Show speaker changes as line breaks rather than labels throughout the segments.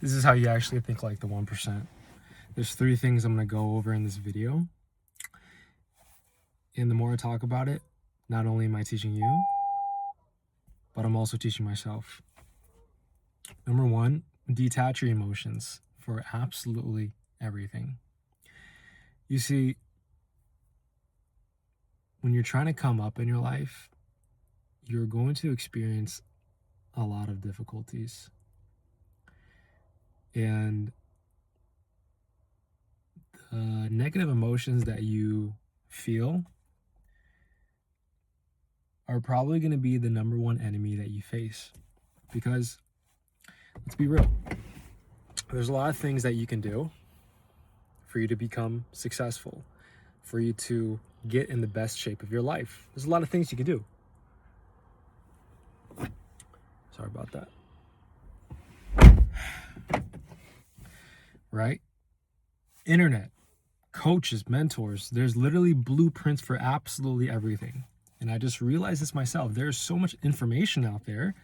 This is how you actually think like the 1%. There's 3 things I'm going to go over in this video. And the more I talk about it, not only am I teaching you, but I'm also teaching myself. Number 1, detach your emotions for absolutely everything. You see, when you're trying to come up in your life, you're going to experience a lot of difficulties. And the negative emotions that you feel are probably going to be the number 1 enemy that you face. Because, let's be real, there's a lot of things that you can do for you to become successful, for you to get in the best shape of your life. There's a lot of things you can do. Sorry about that. Right? Internet, coaches, mentors, there's literally blueprints for absolutely everything. And I just realized this myself. There's so much information out there.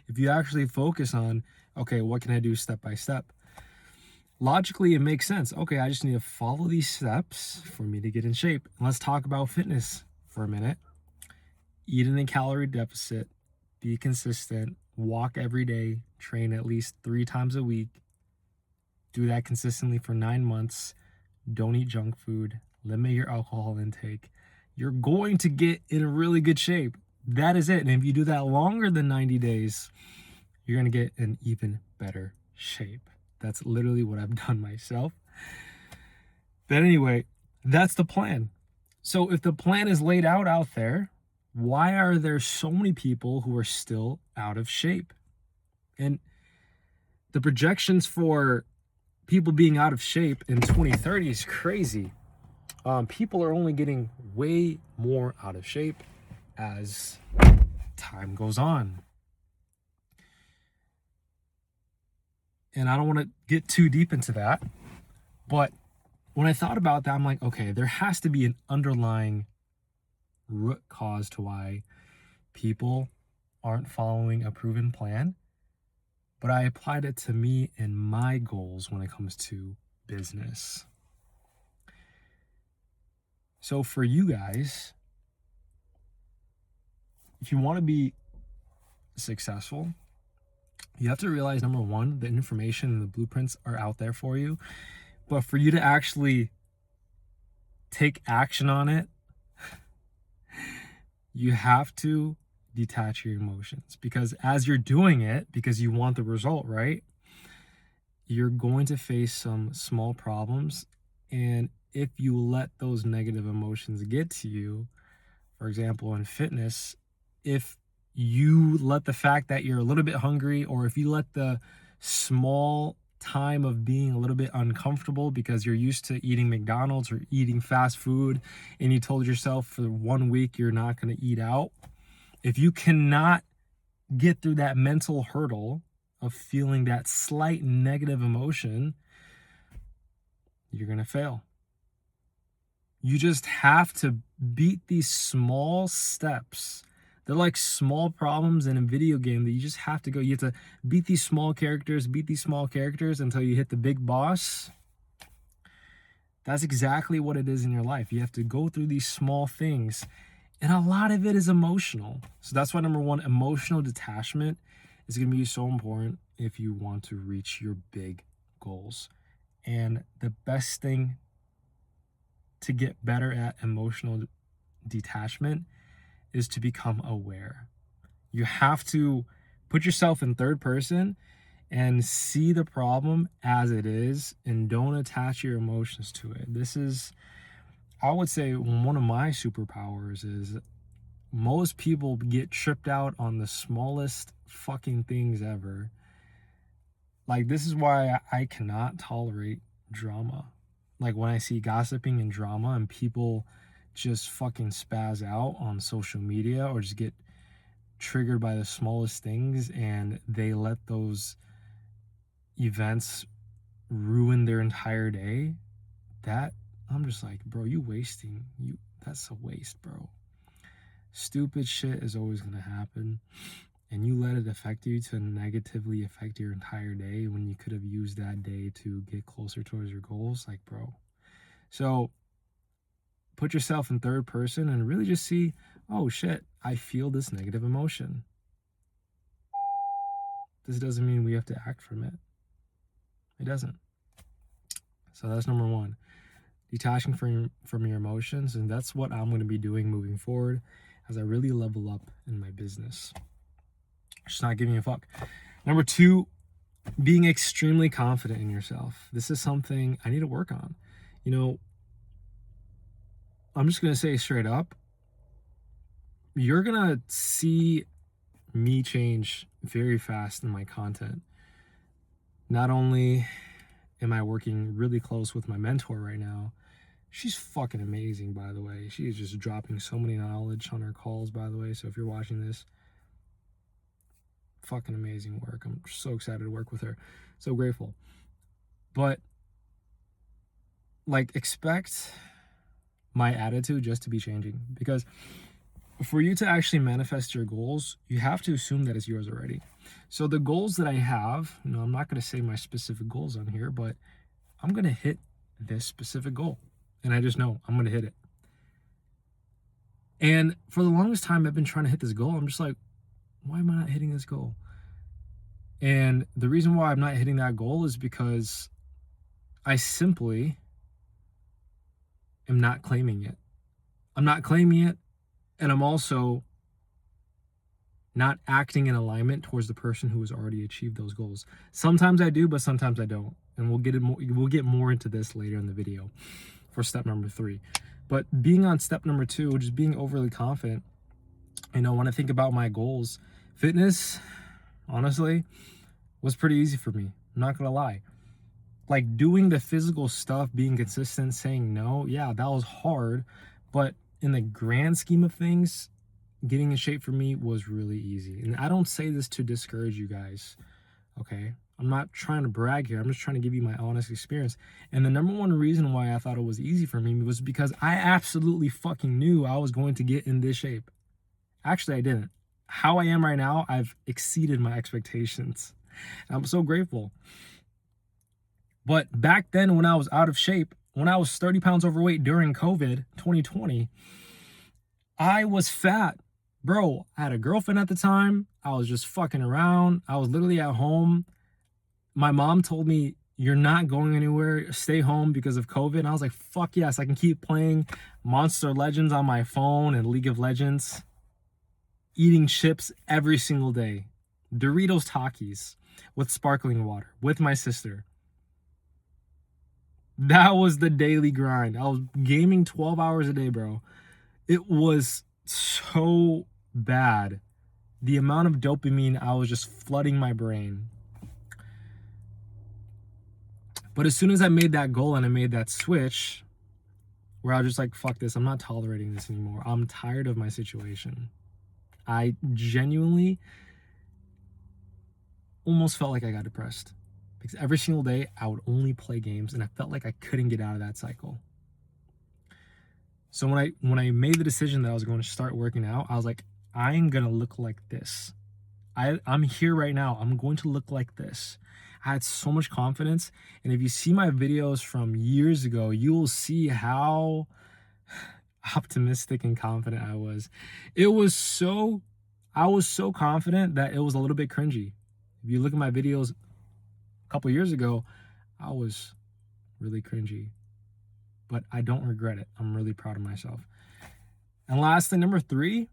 If you actually focus on, okay, what can I do step by step? Logically, it makes sense. Okay, I just need to follow these steps for me to get in shape. And let's talk about fitness for a minute. Eat in a calorie deficit, be consistent, walk every day, train at least 3 times a week. Do that consistently for 9 months. Don't eat junk food. Limit your alcohol intake. You're going to get in a really good shape. That is it. And if you do that longer than 90 days, you're going to get in even better shape. That's literally what I've done myself. But anyway, that's the plan. So if the plan is laid out there, why are there so many people who are still out of shape? And the projections for people being out of shape in 2030 is crazy. People are only getting way more out of shape as time goes on. And I don't want to get too deep into that, but when I thought about that, I'm like, okay, there has to be an underlying root cause to why people aren't following a proven plan. But I applied it to me and my goals when it comes to business. So for you guys, if you want to be successful, you have to realize, number 1, the information and the blueprints are out there for you. But for you to actually take action on it, you have to detach your emotions. Because as you're doing it, because you want the result, right? You're going to face some small problems. And if you let those negative emotions get to you, for example, in fitness, if you let the fact that you're a little bit hungry, or if you let the small time of being a little bit uncomfortable because you're used to eating McDonald's or eating fast food, and you told yourself for 1 week you're not going to eat out, if you cannot get through that mental hurdle of feeling that slight negative emotion, you're going to fail. You just have to beat these small steps. They're like small problems in a video game that you just have to go. You have to beat these small characters until you hit the big boss. That's exactly what it is in your life. You have to go through these small things. And a lot of it is emotional. So that's why, number 1, emotional detachment is going to be so important if you want to reach your big goals. And the best thing to get better at emotional detachment is to become aware. You have to put yourself in third person and see the problem as it is, and don't attach your emotions to it. This is, I would say, one of my superpowers. Is most people get tripped out on the smallest fucking things ever. Like, this is why I cannot tolerate drama. Like, when I see gossiping and drama and people just fucking spaz out on social media or just get triggered by the smallest things, and they let those events ruin their entire day, that, I'm just like, bro, that's a waste, bro. Stupid shit is always gonna happen. and you let it affect you to negatively affect your entire day when you could have used that day to get closer towards your goals, like, bro. So put yourself in third person and really just see, oh shit, I feel this negative emotion. This doesn't mean we have to act from it. It doesn't. So that's number one, detaching from your emotions. And that's what I'm going to be doing moving forward as I really level up in my business. Just not giving a fuck. Number two, being extremely confident in yourself. This is something I need to work on. You know, I'm just going to say straight up, you're going to see me change very fast in my content. Not only am I working really close with my mentor right now, she's fucking amazing, by the way. She is just dropping so many knowledge on her calls, by the way. So if you're watching this, fucking amazing work. I'm so excited to work with her. So grateful. But like, expect my attitude just to be changing, because for you to actually manifest your goals, you have to assume that it's yours already. So the goals that I have, you know, I'm not going to say my specific goals on here, but I'm going to hit this specific goal. And I just know I'm going to hit it. And for the longest time, I've been trying to hit this goal. I'm just like, why am I not hitting this goal? And the reason why I'm not hitting that goal is because I simply am not claiming it. I'm not claiming it. And I'm also not acting in alignment towards the person who has already achieved those goals. Sometimes I do, but sometimes I don't. And we'll get more into this later in the video for step number 3. But being on step number 2, just being overly confident, you know, when I think about my goals, fitness, honestly, was pretty easy for me. I'm not gonna lie. Like, doing the physical stuff, being consistent, saying no, yeah, that was hard. But in the grand scheme of things, getting in shape for me was really easy. And I don't say this to discourage you guys, okay? I'm not trying to brag here. I'm just trying to give you my honest experience. And the number one reason why I thought it was easy for me was because I absolutely fucking knew I was going to get in this shape. Actually, I didn't. How I am right now, I've exceeded my expectations. I'm so grateful. But back then, when I was out of shape, when I was 30 pounds overweight during COVID 2020, I was fat. Bro, I had a girlfriend at the time. I was just fucking around. I was literally at home. My mom told me, you're not going anywhere. Stay home because of COVID. And I was like, fuck yes, I can keep playing Monster Legends on my phone and League of Legends. Eating chips every single day. Doritos Takis with sparkling water with my sister. That was the daily grind. I was gaming 12 hours a day, bro. It was so bad. The amount of dopamine, I was just flooding my brain. But as soon as I made that goal and I made that switch, where I was just like, fuck this, I'm not tolerating this anymore. I'm tired of my situation. I genuinely almost felt like I got depressed. Because every single day I would only play games and I felt like I couldn't get out of that cycle. So when I made the decision that I was going to start working out, I was like, I'm gonna look like this. I'm here right now. I'm going to look like this. I had so much confidence. And if you see my videos from years ago, you will see how optimistic and confident I was. I was so confident that it was a little bit cringy. If you look at my videos a couple years ago, I was really cringy. But I don't regret it. I'm really proud of myself. And lastly, number 3,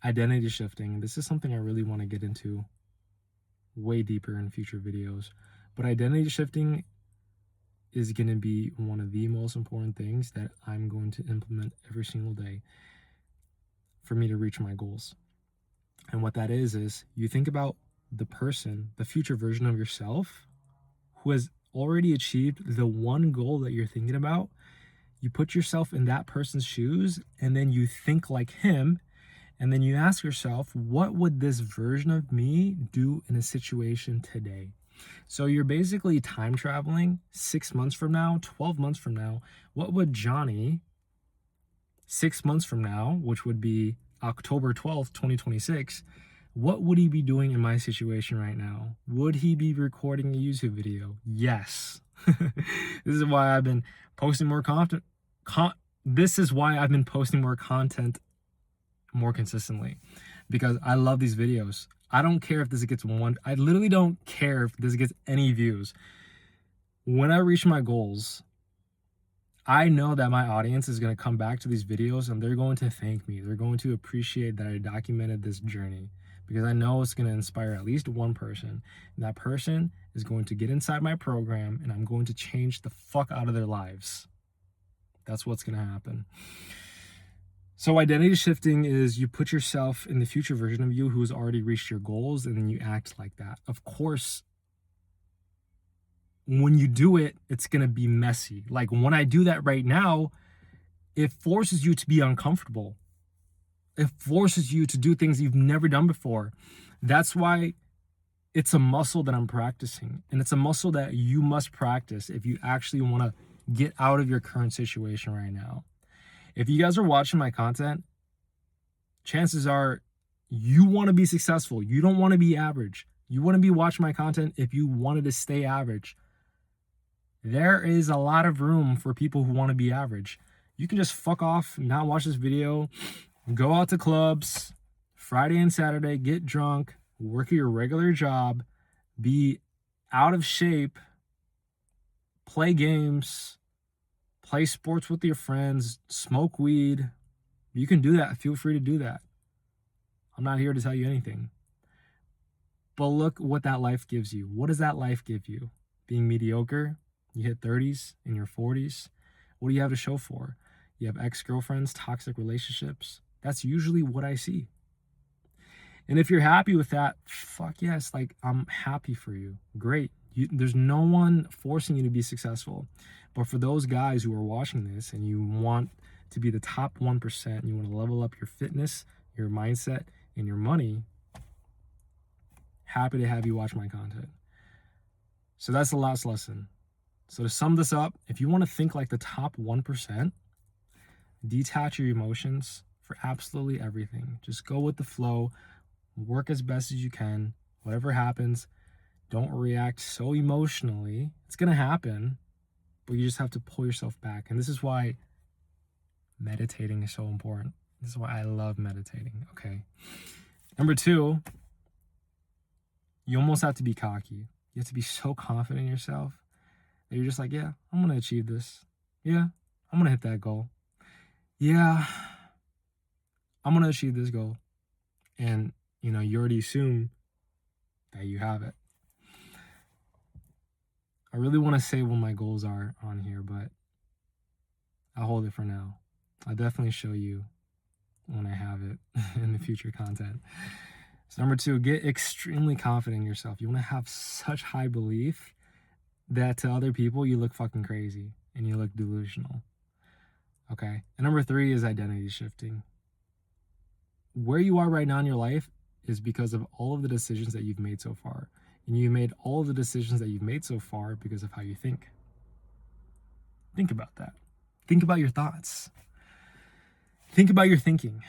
identity shifting. This is something I really want to get into way deeper in future videos. But identity shifting is going to be one of the most important things that I'm going to implement every single day for me to reach my goals. And what that is you think about the person, the future version of yourself who has already achieved the one goal that you're thinking about. You put yourself in that person's shoes and then you think like him. And then you ask yourself, what would this version of me do in a situation today? So you're basically time traveling 6 months from now, 12 months from now. What would Johnny 6 months from now, which would be October 12th, 2026, What would he be doing in my situation right now? Would he be recording a YouTube video? Yes. This is why I've been posting more content. This is why I've been posting more content more consistently, because I love these videos. I don't care if this gets I literally don't care if this gets any views. When I reach my goals, I know that my audience is going to come back to these videos and they're going to thank me. They're going to appreciate that I documented this journey, because I know it's going to inspire at least one person. And that person is going to get inside my program and I'm going to change the fuck out of their lives. That's what's going to happen. So identity shifting is you put yourself in the future version of you who has already reached your goals, and then you act like that. Of course, when you do it, it's going to be messy. Like when I do that right now, it forces you to be uncomfortable. It forces you to do things you've never done before. That's why it's a muscle that I'm practicing. And it's a muscle that you must practice if you actually want to get out of your current situation right now. If you guys are watching my content, chances are you want to be successful. You don't want to be average. You want to be watching my content if you wanted to stay average. There is a lot of room for people who want to be average. You can just fuck off, not watch this video, go out to clubs Friday and Saturday, get drunk, work your regular job, be out of shape, play games, play sports with your friends, smoke weed. You can do that. Feel free to do that. I'm not here to tell you anything. But look what that life gives you. What does that life give you? Being mediocre? You hit 30s, in your 40s. What do you have to show for? You have ex-girlfriends, toxic relationships. That's usually what I see. And if you're happy with that, fuck yes, like I'm happy for you. Great. There's no one forcing you to be successful. But for those guys who are watching this and you want to be the top 1%, and you want to level up your fitness, your mindset, and your money, happy to have you watch my content. So that's the last lesson. So to sum this up, if you want to think like the top 1%, detach your emotions for absolutely everything. Just go with the flow, work as best as you can. Whatever happens, don't react so emotionally. It's going to happen, but you just have to pull yourself back. And this is why meditating is so important. This is why I love meditating, okay? Number 2, you almost have to be cocky. You have to be so confident in yourself that you're just like, yeah, I'm going to achieve this. Yeah, I'm going to hit that goal. Yeah, I'm going to achieve this goal. And, you already assume that you have it. I really want to say what my goals are on here, but I'll hold it for now. I'll definitely show you when I have it in the future content. So number 2, get extremely confident in yourself. You want to have such high belief that to other people, you look fucking crazy and you look delusional. Okay. And number 3 is identity shifting. Where you are right now in your life is because of all of the decisions that you've made so far. And you made all of the decisions that you've made so far because of how you think. Think about that. Think about your thoughts. Think about your thinking.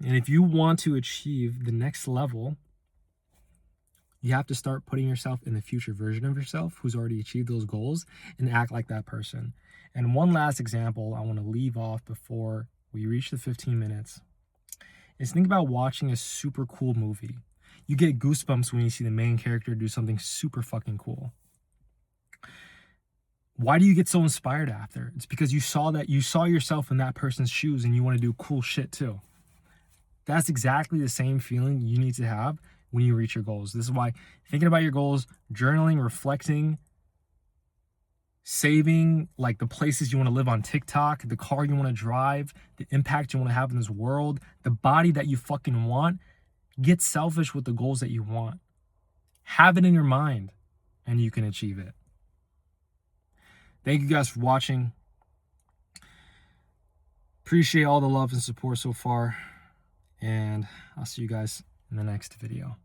And if you want to achieve the next level, you have to start putting yourself in the future version of yourself who's already achieved those goals and act like that person. And one last example I want to leave off before we reach the 15 minutes is think about watching a super cool movie. You get goosebumps when you see the main character do something super fucking cool. Why do you get so inspired after? It's because you saw yourself in that person's shoes and you want to do cool shit too. That's exactly the same feeling you need to have when you reach your goals. This is why thinking about your goals, journaling, reflecting, saving like the places you want to live on TikTok, the car you want to drive, the impact you want to have in this world, the body that you fucking want. Get selfish with the goals that you want. Have it in your mind and you can achieve it. Thank you guys for watching. Appreciate all the love and support so far. And I'll see you guys in the next video.